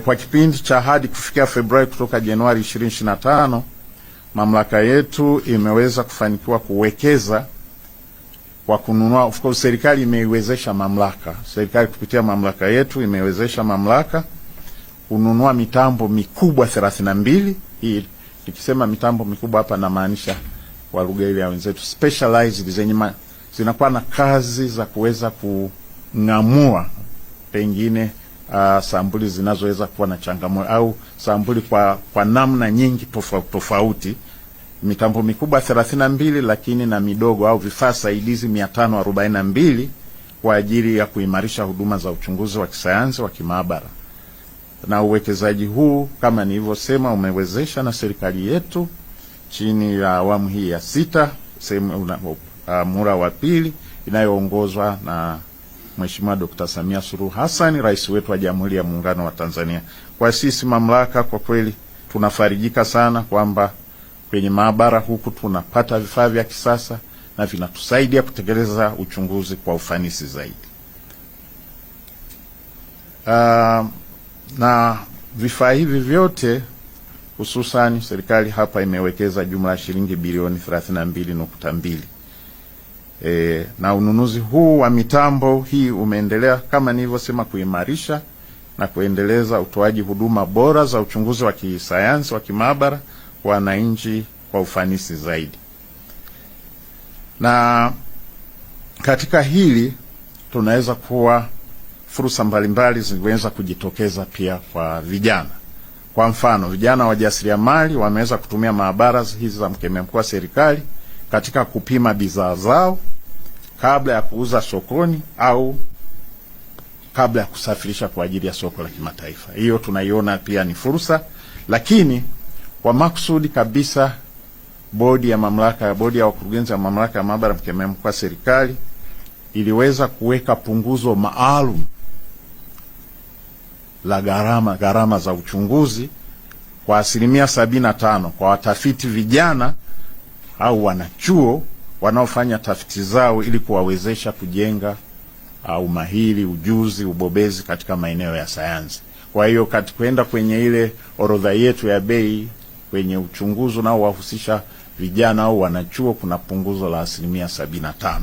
Kwa kipindi cha hadi kufikia Februari kutoka Januari 2025, mamlaka yetu imeweza kufanikiwa kuwekeza kwa kununua. Of course serikali imeiwezesha mamlaka, serikali kupitia mamlaka yetu imewezesha mamlaka kununua mitambo mikubwa 32. Hii nikisema mitambo mikubwa hapa namaanisha kwa lugha ile ya wenzetu specialized, zenye zinakuwa na kazi za kuweza kung'amua pengine sampuli zinazoweza kuwa na changamoto au sampuli kwa namna nyingi tofauti. Mitambo mikubwa 32, lakini na midogo au vifaa saidizi 542 kwa ajili ya kuimarisha huduma za uchunguzi wa kisayansi wa kimaabara. Na uwekezaji huu kama nilivyosema umewezesha na serikali yetu chini ya awamu hii ya 6 muhula wa pili inayoongozwa na Mheshimiwa Dr. Samia Suluhu Hassan, rais wetu wa Jamhuri ya Muungano wa Tanzania. Kwa sisi mamlaka, kwa kweli tunafarijika sana kwamba kwenye maabara huku tunapata vifaa vya kisasa na vinatusaidia kutekeleza uchunguzi kwa ufanisi zaidi. Na vifaa hivi vyote hususan serikali hapa imewekeza jumla ya shilingi bilioni 32.2. Na ununuzi huu wa mitambo hii umeendelea kama nilivyosema kuimarisha na kuendeleza utoaji huduma bora za uchunguzi wa kisayansi wa kimaabara kwa wananchi kwa ufanisi zaidi. Na katika hili tunaweza kuwa fursa mbalimbali zinaweza kujitokeza pia kwa vijana. Kwa mfano, vijana wajasiriamali wameweza kutumia maabara hizi za mkemia mkuu wa serikali katika kupima bidhaa zao kabla ya kuuza sokoni au kabla ya kusafirisha kwa ajili ya soko la kimataifa. Hiyo tunaiona pia ni fursa, lakini kwa makusudi kabisa bodi ya wakurugenzi wa mamlaka ya maabara mkemia mkuu wa serikali iliweza kuweka punguzo maalum la gharama za uchunguzi kwa 75% kwa watafiti vijana au wanachuo wanaofanya tafiti zao ili kuwawezesha kujenga umahiri, ujuzi, ubobezi katika maeneo ya sayansi. Kwa hiyo kwenda kwenye ile orodha yetu ya bei kwenye uchunguzi unaowahusisha vijana au wanachuo kuna punguzo la 75%.